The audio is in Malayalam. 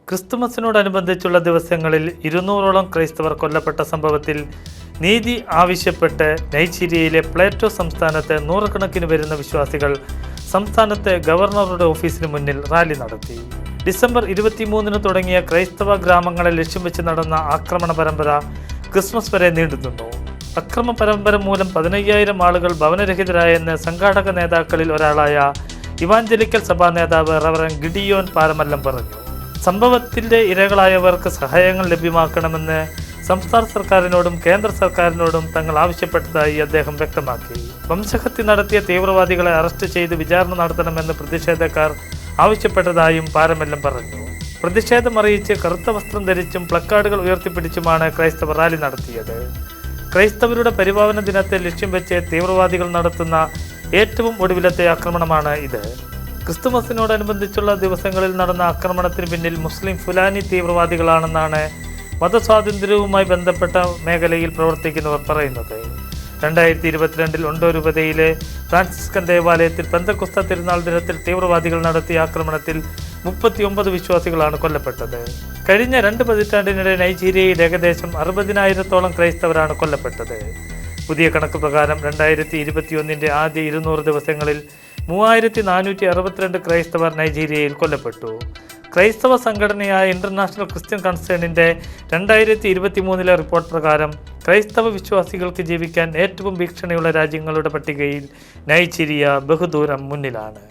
ക്രിസ്തുമസിനോടനുബന്ധിച്ചുള്ള ദിവസങ്ങളിൽ 200ഓളം ക്രൈസ്തവർ കൊല്ലപ്പെട്ട സംഭവത്തിൽ നീതി ആവശ്യപ്പെട്ട് നൈജീരിയയിലെ പ്ലേറ്റോ സംസ്ഥാനത്ത് നൂറുകണക്കിന് വരുന്ന വിശ്വാസികൾ സംസ്ഥാനത്തെ ഗവർണറുടെ ഓഫീസിന് മുന്നിൽ റാലി നടത്തി. ഡിസംബർ 23 തുടങ്ങിയ ക്രൈസ്തവ ഗ്രാമങ്ങളെ ലക്ഷ്യം വെച്ച് നടന്ന ആക്രമണ പരമ്പര ക്രിസ്മസ് വരെ നീണ്ടുനിന്നു. അക്രമ പരമ്പര മൂലം 15,000 ആളുകൾ ഭവനരഹിതരായെന്ന് സംഘാടക നേതാക്കളിൽ ഒരാളായ ഇവാഞ്ചലിക്കൽ സഭാ നേതാവ് റവറൻ ഗിഡിയോൻ പാരമല്ലം പറഞ്ഞു. സംഭവത്തിൻ്റെ ഇരകളായവർക്ക് സഹായങ്ങൾ ലഭ്യമാക്കണമെന്ന് സംസ്ഥാന സർക്കാരിനോടും കേന്ദ്ര സർക്കാരിനോടും തങ്ങൾ ആവശ്യപ്പെട്ടതായി അദ്ദേഹം വ്യക്തമാക്കി. വംശഹത്യ നടത്തിയ തീവ്രവാദികളെ അറസ്റ്റ് ചെയ്ത് വിചാരണ നടത്തണമെന്ന് പ്രതിഷേധക്കാർ ആവശ്യപ്പെട്ടതായും പാരമല്ലം പറഞ്ഞു. പ്രതിഷേധമറിയിച്ച് കറുത്ത വസ്ത്രം ധരിച്ചും പ്ലക്കാർഡുകൾ ഉയർത്തിപ്പിടിച്ചുമാണ് ക്രൈസ്തവർ റാലി നടത്തിയത്. ക്രൈസ്തവരുടെ പരിപാവന ദിനത്തെ ലക്ഷ്യം വെച്ച് തീവ്രവാദികൾ നടത്തുന്ന ഏറ്റവും ഒടുവിലത്തെ ആക്രമണമാണ് ഇത്. ക്രിസ്തുമസിനോടനുബന്ധിച്ചുള്ള ദിവസങ്ങളിൽ നടന്ന ആക്രമണത്തിന് പിന്നിൽ മുസ്ലിം ഫുലാനി തീവ്രവാദികളാണെന്നാണ് മതസ്വാതന്ത്ര്യവുമായി ബന്ധപ്പെട്ട മേഖലയിൽ പ്രവർത്തിക്കുന്നവർ പറയുന്നത്. 2022 ഒണ്ടോ രൂപതയിലെ ഫ്രാൻസിസ്കൻ ദേവാലയത്തിൽ പെന്തക്കോസ്ത തിരുനാൾ ദിനത്തിൽ തീവ്രവാദികൾ നടത്തിയ ആക്രമണത്തിൽ 39 വിശ്വാസികളാണ് കൊല്ലപ്പെട്ടത്. കഴിഞ്ഞ 2 പതിറ്റാണ്ടിനിടെ നൈജീരിയയിൽ ഏകദേശം 60,000-ഓളം ക്രൈസ്തവരാണ് കൊല്ലപ്പെട്ടത്. പുതിയ കണക്ക് പ്രകാരം 2021 ആദ്യ 200 ദിവസങ്ങളിൽ 3,462 ക്രൈസ്തവർ നൈജീരിയയിൽ കൊല്ലപ്പെട്ടു. ക്രൈസ്തവ സംഘടനയായ ഇന്റർനാഷണൽ ക്രിസ്ത്യൻ കൺസേണിൻ്റെ 2023 റിപ്പോർട്ട് പ്രകാരം ക്രൈസ്തവ വിശ്വാസികൾക്ക് ജീവിക്കാൻ ഏറ്റവും ഭീഷണിയുള്ള രാജ്യങ്ങളുടെ പട്ടികയിൽ നൈജീരിയ ബഹുദൂരം മുന്നിലാണ്.